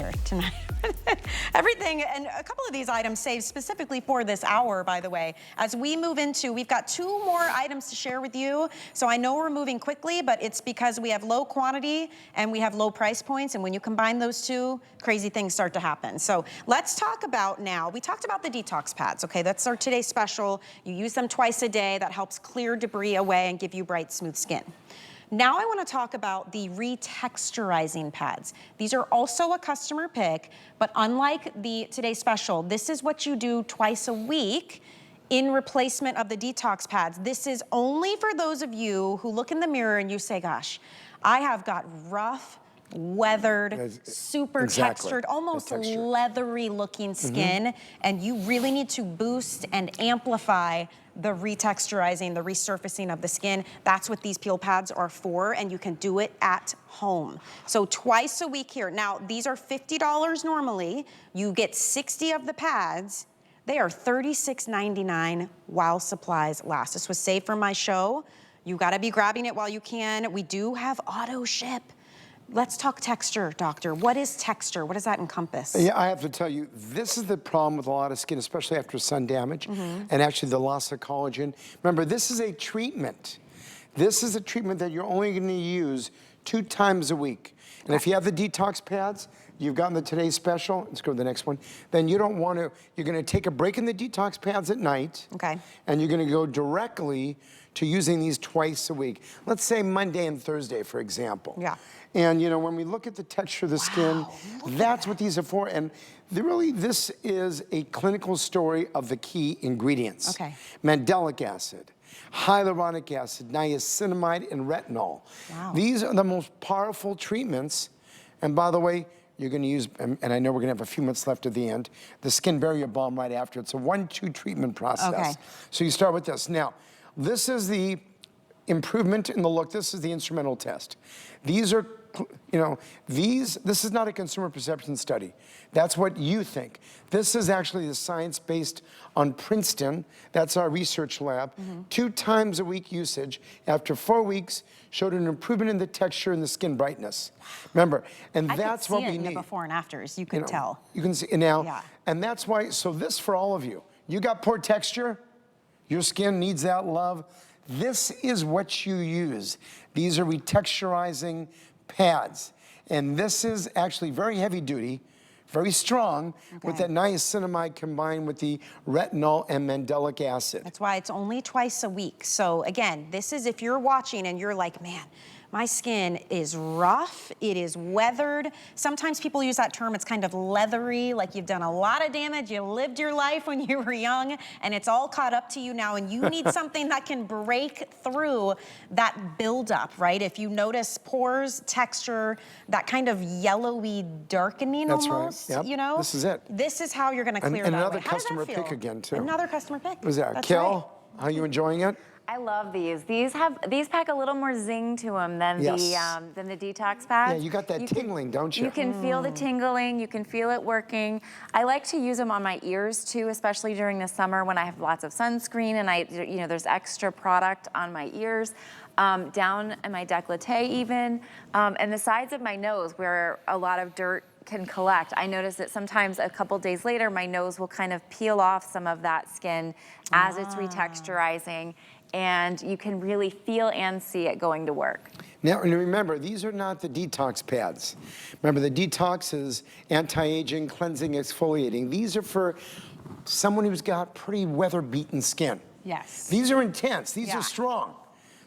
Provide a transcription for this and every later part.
here tonight. Everything, and a couple of these items saved specifically for this hour, by the way. As we move into, we've got 2 more items to share with you. So I know we're moving quickly, but it's because we have low quantity and we have low price points. And when you combine those two, crazy things start to happen. So let's talk about now, we talked about the detox pads, okay? That's our today's special. You use them twice a day. That helps clear debris away and give you bright, smooth skin. Now I want to talk about the Retexturizing pads. These are also a customer pick, but unlike the Today Special, this is what you do twice a week in replacement of the detox pads. This is only for those of you who look in the mirror and you say, gosh, I have got rough, weathered, super textured, almost leathery looking skin, and you really need to boost and amplify the retexturizing, the resurfacing of the skin. That's what these peel pads are for, and you can do it at home. So twice a week here. Now, these are $50 normally. You get 60 of the pads. They are $36.99 while supplies last. This was saved for my show. You gotta be grabbing it while you can. We do have auto ship. Let's talk texture, doctor. What is texture? What does that encompass? Yeah, I have to tell you, this is the problem with a lot of skin, especially after sun damage and actually the loss of collagen. Remember, this is a treatment. This is a treatment that you're only gonna use 2 times a week. And if you have the detox pads, you've gotten the Today Special, let's go to the next one, then you don't want to, you're gonna take a break in the detox pads at night. Okay. And you're gonna go directly to using these twice a week. Let's say Monday and Thursday, for example. Yeah. And you know, when we look at the texture of the skin, that's what these are for. And really, this is a clinical story of the key ingredients. Okay. Mandelic acid, hyaluronic acid, niacinamide, and retinol. Wow. These are the most powerful treatments. And by the way, you're gonna use, and I know we're gonna have a few minutes left at the end, the skin barrier balm right after. It's a 1-2 treatment process. Okay. So you start with this. Now, this is the improvement in the look. This is the instrumental test. These are, you know, this is not a consumer perception study. That's what you think. This is actually the science based on Princeton. That's our research lab. 2 times a week usage after 4 weeks showed an improvement in the texture and the skin brightness. Remember, and that's what we need. In the before and afters, you could tell. You can see now, and that's why, so this for all of you. You got poor texture, your skin needs that love. This is what you use. These are retexturizing pads. And this is actually very heavy duty, very strong, with that niacinamide combined with the retinol and mandelic acid. That's why it's only twice a week. So again, this is if you're watching and you're like, man, my skin is rough, it is weathered. Sometimes people use that term, it's kind of leathery, like you've done a lot of damage, you lived your life when you were young, and it's all caught up to you now, and you need something that can break through that buildup, right? If you notice pores, texture, that kind of yellowy darkening almost, you know? This is it. This is how you're gonna clear and that another away. customer pick again, too. Another customer pick. Who's that? Kel, how are you enjoying it? I love these. These pack a little more zing to them than the detox pads. Yeah, you got that tingling, don't you? You can feel the tingling. You can feel it working. I like to use them on my ears too, especially during the summer when I have lots of sunscreen and there's extra product on my ears, down in my décolleté even, and the sides of my nose where a lot of dirt can collect. I notice that sometimes a couple days later, my nose will kind of peel off some of that skin as it's retexturizing, and you can really feel and see it going to work. Now, and remember, these are not the detox pads. Remember, the detox is anti-aging, cleansing, exfoliating. These are for someone who's got pretty weather-beaten skin. Yes. These are intense. These are strong.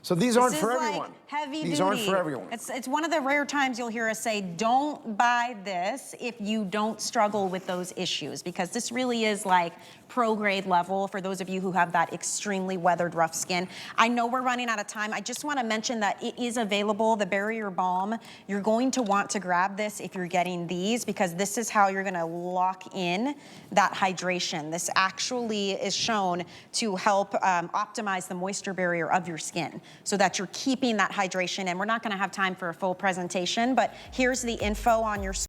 So these aren't for everyone. Heavy These duty. aren't for everyone. It's one of the rare times you'll hear us say, don't buy this if you don't struggle with those issues, because this really is like pro-grade level for those of you who have that extremely weathered, rough skin. I know we're running out of time. I just want to mention that it is available, the Barrier Balm. You're going to want to grab this if you're getting these, because this is how you're going to lock in that hydration. This actually is shown to help optimize the moisture barrier of your skin so that you're keeping that hydration. And we're not going to have time for a full presentation, but here's the info on your